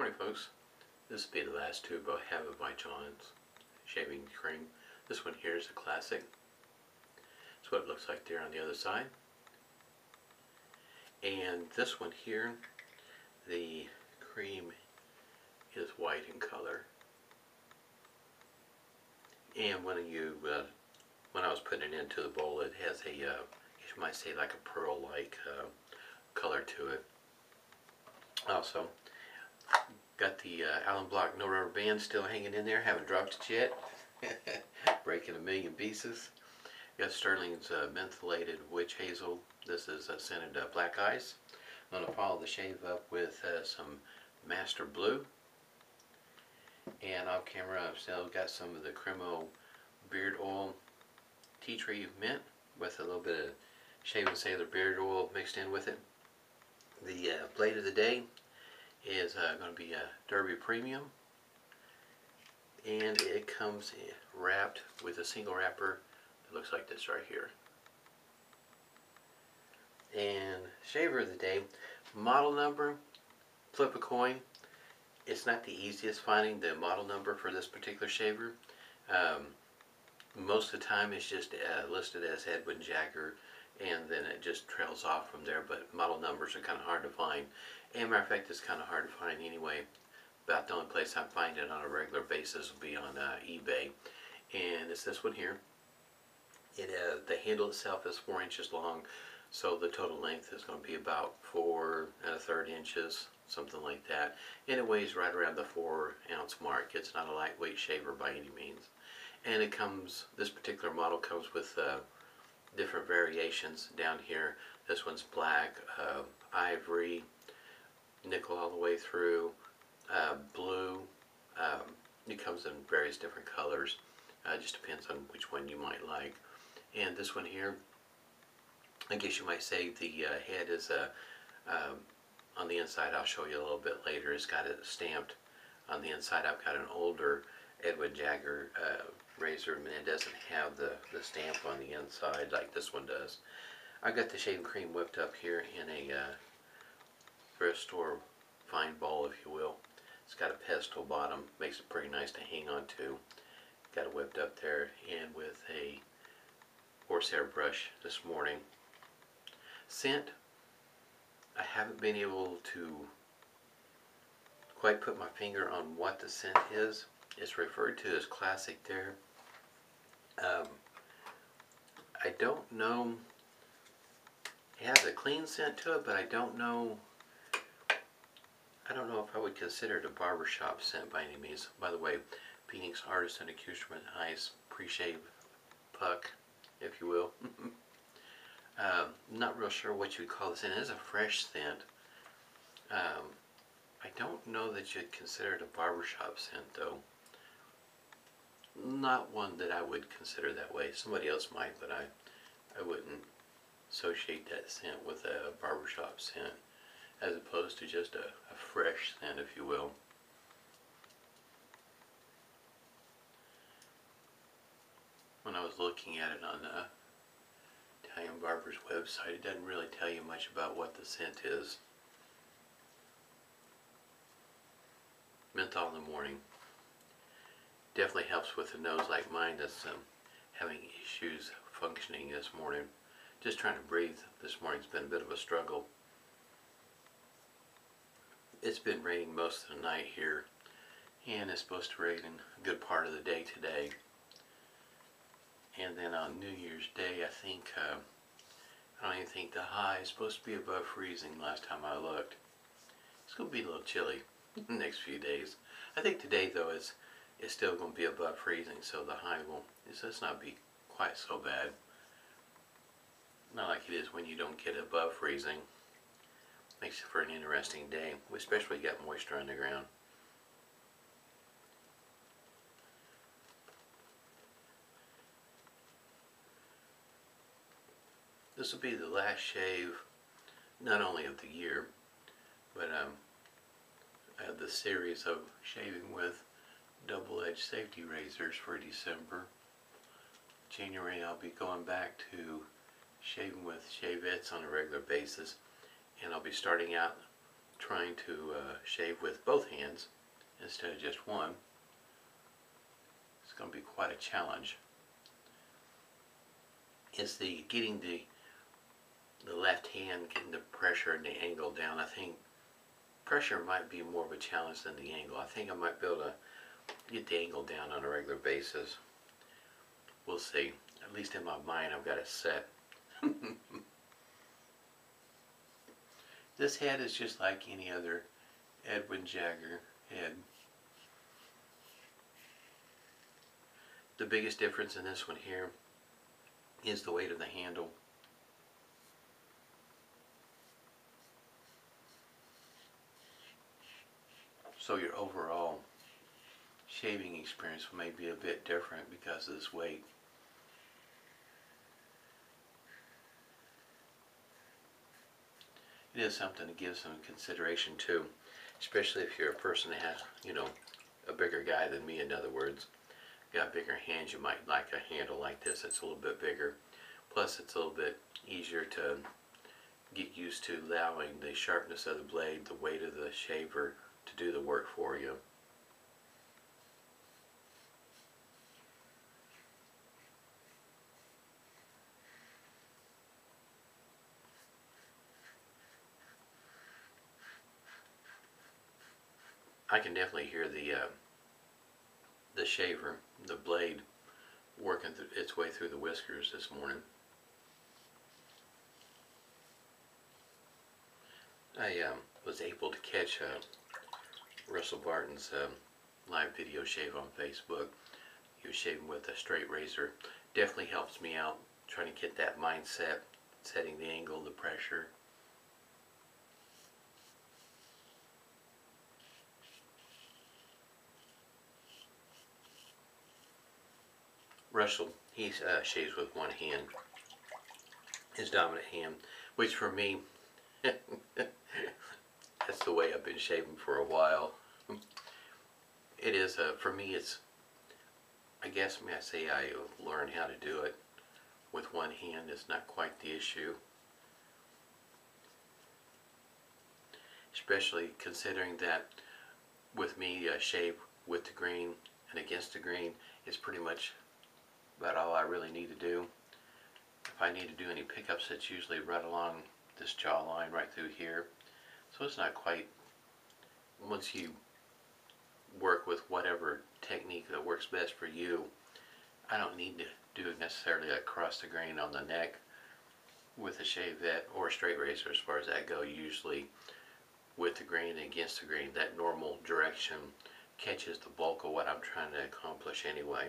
morning, folks. This will be the last tube I have of my John's shaving cream. This one here is a classic. That's what it looks like there on the other side. And this one here, the cream is white in color. And when I was putting it into the bowl, it has a, you might say, like a pearl-like color to it. Also, got the Allen Block no rubber band still hanging in there. Haven't dropped it yet. Breaking a million pieces. Got Stirling's mentholated witch hazel. This is scented black ice. I'm going to follow the shave up with some Master Blue. And off camera, I've still got some of the Cremo beard oil tea tree mint with a little bit of Shave and Sailor beard oil mixed in with it. The blade of the day is going to be a Derby Premium, and it comes wrapped with a single wrapper that looks like this right here. And shaver of the day, model number, flip a coin. It's not the easiest finding the model number for this particular shaver. Most of the time it's just listed as Edwin Jagger, and then it just trails off from there, but model numbers are kind of hard to find. And matter of fact, it's kind of hard to find anyway. About the only place I find it on a regular basis will be on eBay. And it's this one here. The handle itself is 4 inches long, so the total length is going to be about 4 1/3 inches, something like that. And it weighs right around the 4-ounce mark. It's not a lightweight shaver by any means. And it comes, this particular model comes with different variations down here. This one's black, ivory, nickel all the way through, blue. It comes in various different colors. Just depends on which one you might like. And this one here, I guess you might say the head is on the inside. I'll show you a little bit later. It's got it stamped on the inside. I've got an older Edwin Jagger razor, and it doesn't have the stamp on the inside like this one does. I've got the shaving cream whipped up here in a thrift store fine bowl, if you will. It's got a pestle bottom, makes it pretty nice to hang on to. Got it whipped up there, and with a horsehair brush this morning. Scent, I haven't been able to quite put my finger on what the scent is. It's referred to as classic there. I don't know, it has a clean scent to it, but I don't know if I would consider it a barbershop scent by any means. By the way, Phoenix Artisan Accoutrement Ice Preshave Puck, if you will. Not real sure what you'd call this, and it is a fresh scent. I don't know that you'd consider it a barbershop scent though. Not one that I would consider that way. Somebody else might, but I wouldn't associate that scent with a barbershop scent, as opposed to just a fresh scent, if you will. When I was looking at it on the Italian Barber's website, it doesn't really tell you much about what the scent is. Menthol in the morning. Definitely helps with a nose like mine that's having issues functioning this morning. Just trying to breathe this morning's been a bit of a struggle. It's been raining most of the night here, and it's supposed to rain a good part of the day today. And then on New Year's Day, I don't even think the high is supposed to be above freezing last time I looked. It's going to be a little chilly the next few days. I think today, though, it's still going to be above freezing, so the high won't, it's not be quite so bad. Not like it is when you don't get above freezing. Makes it for an interesting day, especially when you got moisture on the ground. This will be the last shave, not only of the year, but I have the series of shaving with double-edged safety razors for December. January I'll be going back to shaving with shavettes on a regular basis, and I'll be starting out trying to shave with both hands instead of just one. It's going to be quite a challenge. Is the getting the left hand, getting the pressure and the angle down. I think pressure might be more of a challenge than the angle. I think I might be able to get the angle down on a regular basis. We'll see. At least in my mind I've got it set. This head is just like any other Edwin Jagger head. The biggest difference in this one here is the weight of the handle. So your overall shaving experience may be a bit different because of this weight. It is something to give some consideration to, especially if you're a person that has, you know, a bigger guy than me, in other words. Got bigger hands, you might like a handle like this that's a little bit bigger. Plus it's a little bit easier to get used to allowing the sharpness of the blade, the weight of the shaver to do the work for you. I can definitely hear the shaver, the blade, working its way through the whiskers this morning. I was able to catch Russell Barton's live video shave on Facebook. He was shaving with a straight razor. Definitely helps me out trying to get that mindset, setting the angle, the pressure. Russell, he shaves with one hand, his dominant hand, which for me, that's the way I've been shaving for a while. It is, for me, it's, I guess may I say I learned how to do it with one hand. It's not quite the issue. Especially considering that with me, shave with the grain and against the grain is pretty much about all I really need to do. If I need to do any pickups, it's usually right along this jawline right through here. So it's not quite, once you work with whatever technique that works best for you, I don't need to do it necessarily across the grain on the neck with a shavette or a straight razor as far as that go. Usually with the grain and against the grain, that normal direction catches the bulk of what I'm trying to accomplish anyway.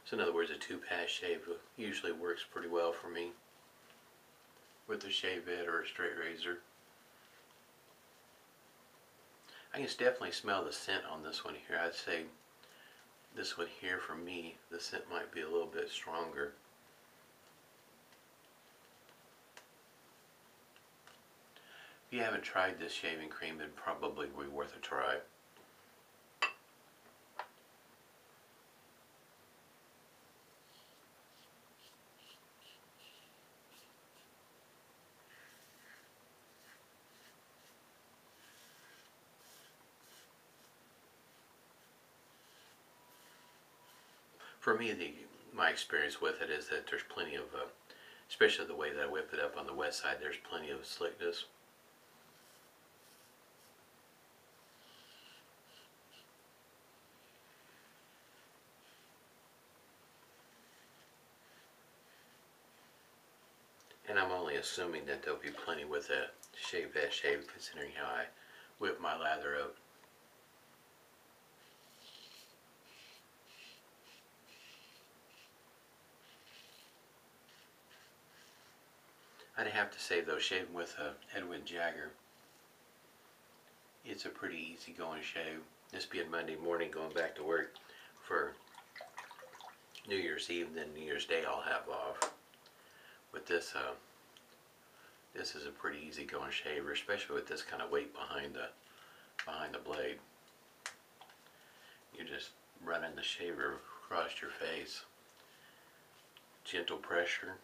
So in other words, a two-pass shave usually works pretty well for me with a shavette or a straight razor. I can definitely smell the scent on this one here. I'd say this one here for me, the scent might be a little bit stronger. If you haven't tried this shaving cream, it'd probably be worth a try. For me, my experience with it is that there's plenty of, especially the way that I whip it up on the west side, there's plenty of slickness. And I'm only assuming that there'll be plenty with that shave, considering how I whip my lather up. I'd have to say though, shaving with Edwin Jagger, it's a pretty easy going shave. This being Monday morning, going back to work for New Year's Eve, and then New Year's Day I'll have off. With this, this is a pretty easy going shaver, especially with this kind of weight behind the blade. You're just running the shaver across your face. Gentle pressure.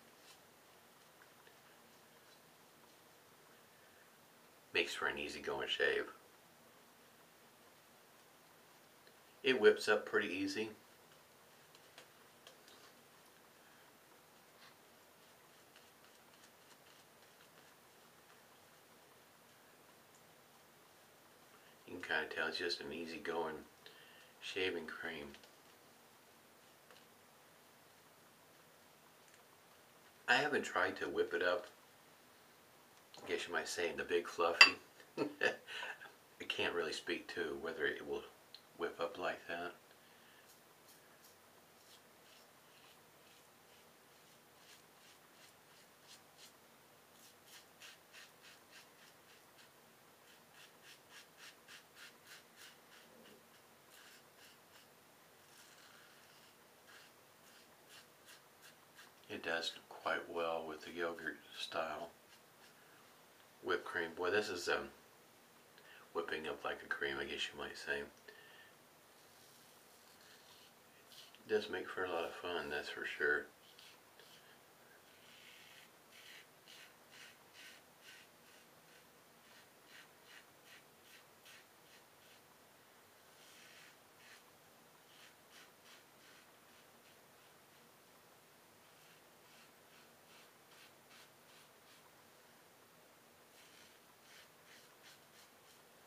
makes for an easygoing shave. It whips up pretty easy. You can kind of tell it's just an easygoing shaving cream. I haven't tried to whip it up. I guess you might say the big fluffy. I can't really speak to whether it will whip up like that. It does quite well with the yogurt style whipped cream. Boy, this is whipping up like a cream, I guess you might say. It does make for a lot of fun, that's for sure.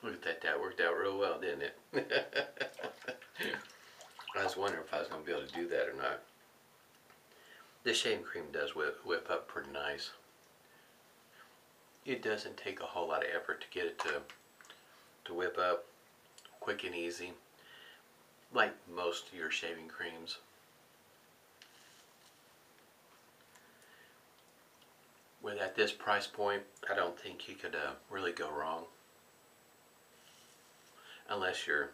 Look at that, that worked out real well, didn't it? I was wondering if I was going to be able to do that or not. This shaving cream does whip up pretty nice. It doesn't take a whole lot of effort to get it to whip up quick and easy, like most of your shaving creams. With at this price point, I don't think you could really go wrong. Unless you're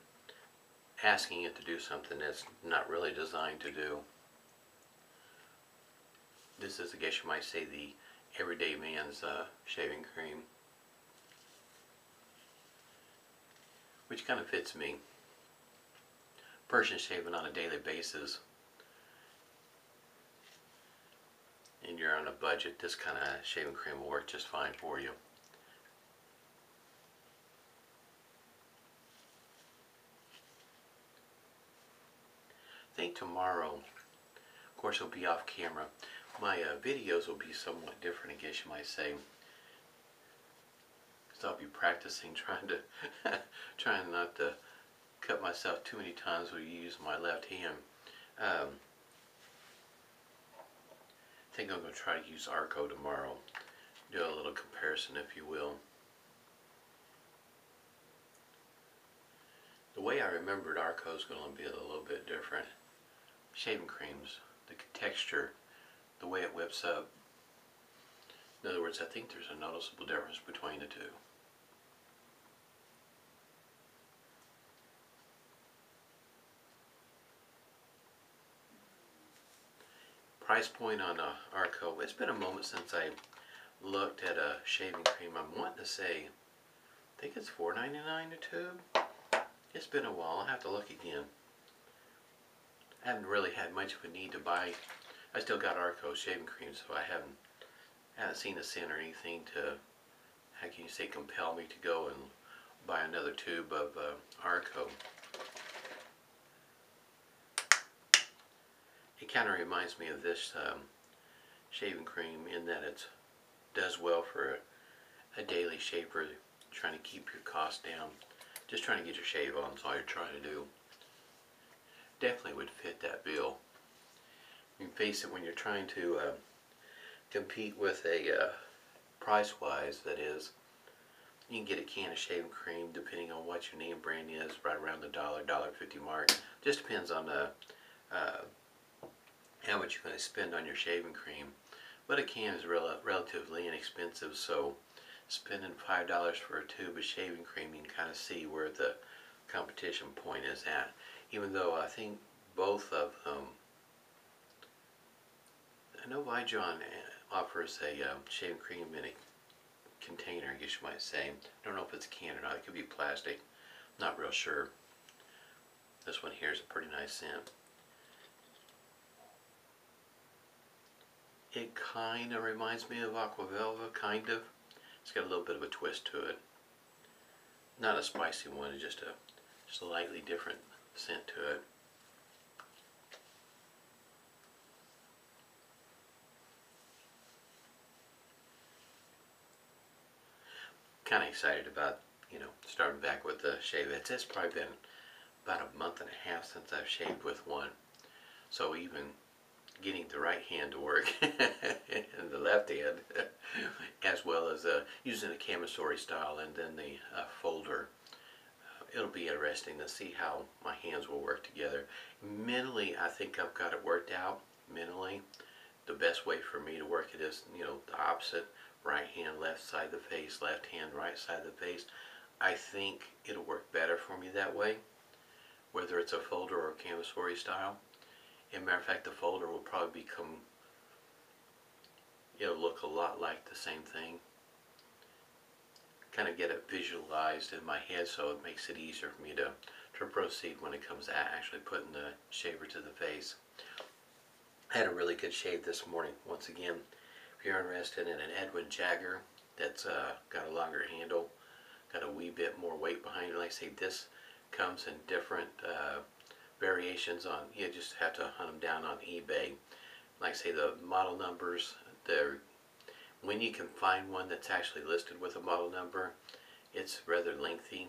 asking it to do something that's not really designed to do. This is, I guess you might say, the everyday man's shaving cream, which kind of fits me. Person shaving on a daily basis, and you're on a budget, this kind of shaving cream will work just fine for you. I think tomorrow, of course it'll be off camera, my videos will be somewhat different, I guess you might say, because I'll be practicing trying not to cut myself too many times when you use my left hand. I think I'm going to try to use Arco tomorrow, do a little comparison if you will. The way I remembered Arco is going to be a little bit different. Shaving creams, the texture, the way it whips up. In other words, I think there's a noticeable difference between the two. Price point on Arco, it's been a moment since I looked at a shaving cream. I'm wanting to say, I think it's $4.99 a tube. It's been a while, I'll have to look again. I haven't really had much of a need to buy. I still got Arco shaving cream, so I haven't seen a sin or anything to, how can you say, compel me to go and buy another tube of Arco. It kind of reminds me of this shaving cream in that it does well for a daily shaver, trying to keep your costs down. Just trying to get your shave on is all you're trying to do. Definitely would fit that bill. You can face it when you're trying to compete with a price-wise, that is. You can get a can of shaving cream, depending on what your name brand is, right around the $1.50 mark. Just depends on how much you're going to spend on your shaving cream. But a can is relatively inexpensive, so spending $5 for a tube of shaving cream, you can kind of see where the competition point is at. Even though I think both of them, I know Vie Long offers a shaving cream in a container, I guess you might say. I don't know if it's a can or not, it could be plastic, not real sure. This one here is a pretty nice scent. It kind of reminds me of Aqua Velva, kind of. It's got a little bit of a twist to it. not a spicy one, it's just a lightly different scent to it. Kind of excited about, starting back with the shave. It's probably been about a month and a half since I've shaved with one. So even getting the right hand to work and the left hand, as well as using the camisori style and then the folder, it'll be interesting to see how my hands will work together. Mentally, I think I've got it worked out. Mentally, the best way for me to work it is, the opposite. Right hand, left side of the face, left hand, right side of the face. I think it'll work better for me that way, whether it's a folder or a camisori style. As a matter of fact, the folder will probably it'll look a lot like the same thing. Kind of get it visualized in my head, so it makes it easier for me to proceed when it comes to actually putting the shaver to the face. I had a really good shave this morning. Once again, if you're interested in an Edwin Jagger that's got a longer handle, got a wee bit more weight behind it, like I say, this comes in different variations on, you just have to hunt them down on eBay. Like I say, the model numbers, when you can find one that's actually listed with a model number, it's rather lengthy.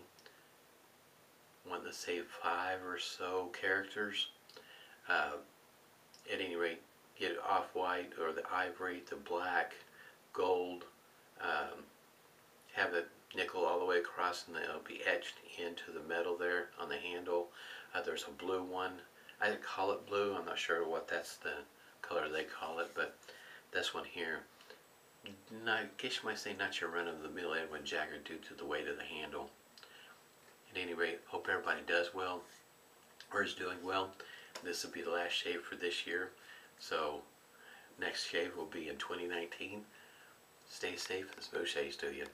Want to say 5 or so characters. At any rate, get off-white or the ivory, the black, gold, have it nickel all the way across, and it'll be etched into the metal there on the handle. There's a blue one. I call it blue. I'm not sure what that's the color they call it, but this one here, I guess you might say not your run-of-the-mill Edwin Jagger due to the weight of the handle. At any rate, hope everybody does well or is doing well. This will be the last shave for this year, so next shave will be in 2019. Stay safe and smooth shaves to you.